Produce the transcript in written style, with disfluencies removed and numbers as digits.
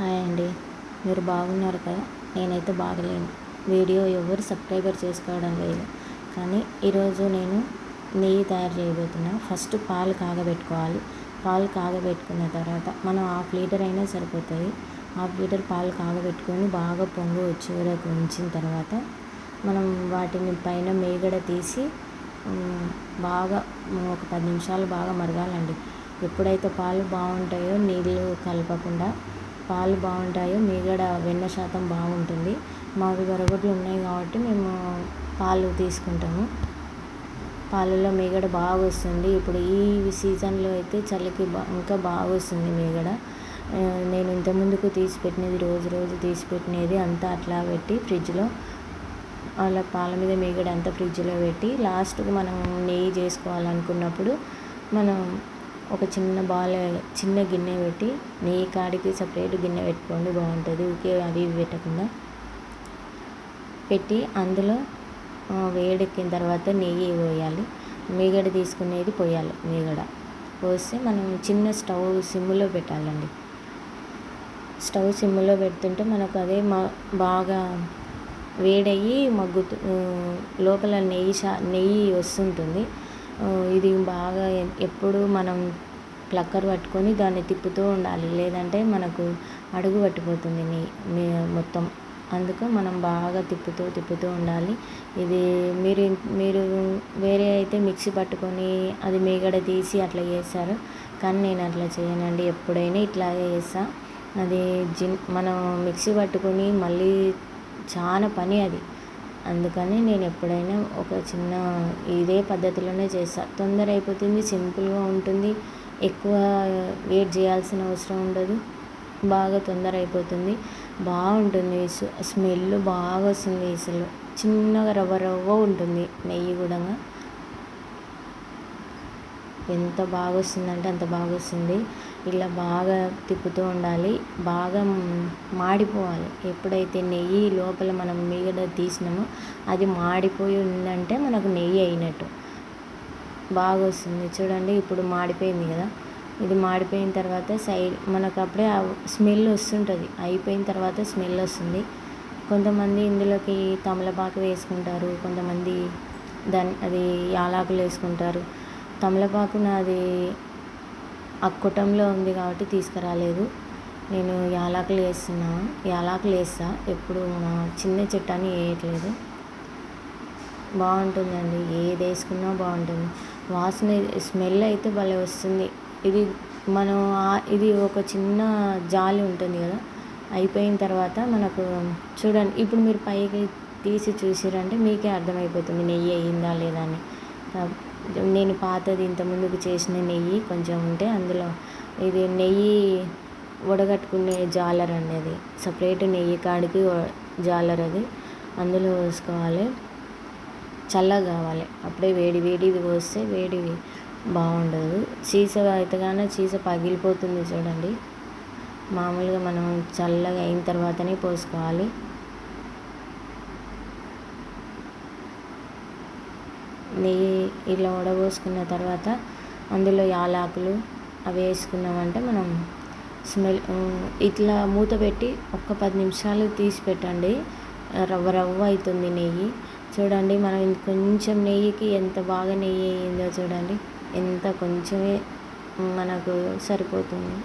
Hi అండి. మీరు బాగున్నారు కదా? నేనైతే బాగలేను. వీడియో ఎవరు సబ్స్క్రైబర్ చేసుకోవడం లేదు. కానీ ఈరోజు నేను నెయ్యి తయారు చేయబోతున్నా. ఫస్ట్ పాలు కాగబెట్టుకోవాలి. పాలు కాగబెట్టుకున్న తర్వాత మనం 1/2 లీటర్ అయినా సరిపోతుంది. 1/2 లీటర్ పాలు కాగబెట్టుకొని బాగా పొంగు వచ్చే వరకు ఉంచిన తర్వాత మనం వాటిని పైన మీగడ తీసి బాగా ఒక 10 నిమిషాలు బాగా మరగాలండి. ఎప్పుడైతే పాలు బాగుంటాయో నీళ్ళు కలపకుండా పాలు బాగుంటాయో మీగడ వెన్న శాతం బాగుంటుంది. మాకు గొరగొడ్లు ఉన్నాయి కాబట్టి మేము పాలు తీసుకుంటాము. పాలలో మీగడ బాగా వస్తుంది. ఇప్పుడు ఈ సీజన్లో అయితే చలికి ఇంకా బాగా వస్తుంది మీగడ. నేను ఇంతకుముందుకు తీసిపెట్టినది రోజు తీసిపెట్టినది అంతా అట్లా పెట్టి ఫ్రిడ్జ్లో అలా పాల మీద మీగడ అంతా ఫ్రిడ్జ్లో పెట్టి లాస్ట్కి మనం నెయ్యి చేసుకోవాలనుకున్నప్పుడు మనం ఒక చిన్న గిన్నె పెట్టి నెయ్యి కాడికి సపరేట్ గిన్నె పెట్టుకోండి, బాగుంటుంది. ఊరికే అవి పెట్టకుండా పెట్టి అందులో వేడెక్కిన తర్వాత నెయ్యి పోయాలి. మీగడ తీసుకునేది పోయాలి. మీగడ పోస్తే మనం చిన్న స్టవ్ సిమ్లో పెట్టాలండి. స్టవ్ సిమ్లో పెడుతుంటే మనకు అదే బాగా వేడయ్యి లోపల నెయ్యి వస్తుంటుంది. ఇది బాగా ఎప్పుడు మనం ప్లక్కర్ పట్టుకొని దాన్ని తిప్పుతూ ఉండాలి, లేదంటే మనకు అడుగు పట్టిపోతుంది మొత్తం. అందుకు మనం బాగా తిప్పుతూ ఉండాలి. ఇది మీరు వేరే అయితే మిక్సీ పట్టుకొని అది మీగడ తీసి అట్లా చేస్తారు, కానీ నేను అట్లా చేయనండి. ఎప్పుడైనా ఇట్లాగే చేస్తా. అది మనం మిక్సీ పట్టుకొని మళ్ళీ చాలా పని అది. అందుకని నేను ఎప్పుడైనా ఒక చిన్న ఇదే పద్ధతిలోనే చేస్తాను. తొందర అయిపోతుంది, సింపుల్గా ఉంటుంది, ఎక్కువ వెయిట్ చేయాల్సిన అవసరం ఉండదు, బాగా తొందర అయిపోతుంది, బాగుంటుంది. స్మెల్ బాగా వస్తుంది. అసలు చిన్నగా రవ్వ ఉంటుంది నెయ్యి కూడా. ఎంత బాగా వస్తుందంటే అంత బాగా వస్తుంది. ఇలా బాగా తిప్పుతూ ఉండాలి, బాగా మాడిపోవాలి. ఎప్పుడైతే నెయ్యి లోపల మనం మీగడ తీసినామో అది మాడిపోయి ఉందంటే మనకు నెయ్యి అయినట్టు. బాగా వస్తుంది చూడండి. ఇప్పుడు మాడిపోయింది కదా. ఇది మాడిపోయిన తర్వాత మనకు అప్పుడే స్మెల్ వస్తుంటుంది. అయిపోయిన తర్వాత స్మెల్ వస్తుంది. కొంతమంది ఇందులోకి తమలపాకు వేసుకుంటారు, కొంతమంది అది యాలకులు వేసుకుంటారు. తమలపాకు నాది అక్కుటంలో ఉంది కాబట్టి తీసుకురాలేదు. నేను యాలకులు వేస్తా. ఎప్పుడు మా చిన్న చెట్టు అని వేయట్లేదు. బాగుంటుందండి, ఏది వేసుకున్నా బాగుంటుంది. వాసన స్మెల్ అయితే భలే వస్తుంది. ఇది ఒక చిన్న జాలి ఉంటుంది కదా, అయిపోయిన తర్వాత మనకు చూడండి. ఇప్పుడు మీరు పైకి తీసి చూసిరంటే మీకే అర్థమైపోతుంది నెయ్యి అయ్యిందా లేదా అని. నేను పాతది ఇంతకుముందుకు చేసిన నెయ్యి కొంచెం ఉంటే అందులో ఇది నెయ్యి వడగట్టుకునే జాలర్ అండి. అది సపరేట్ నెయ్యి కాడికి జాలర్, అది అందులో వేసుకోవాలి. చల్లగా కావాలి, అప్పుడే వేడిది పోస్తే వేడివి బాగుండదు. సీసా అయితే కానీ సీసా పగిలిపోతుంది చూడండి. మామూలుగా మనం చల్లగా అయిన తర్వాతనే పోసుకోవాలి. నెయ్యి ఇలా వడపోసుకున్న తర్వాత అందులో యాలకులు అవి వేసుకున్నామంటే మనం స్మెల్ ఇట్లా మూత పెట్టి ఒక్క 10 నిమిషాలు తీసి పెట్టండి. రవ్వ అవుతుంది నెయ్యి. చూడండి, మనం కొంచెం నెయ్యికి ఎంత బాగా నెయ్యి అయ్యిందో చూడండి. ఎంత కొంచెమే మనకు సరిపోతుంది.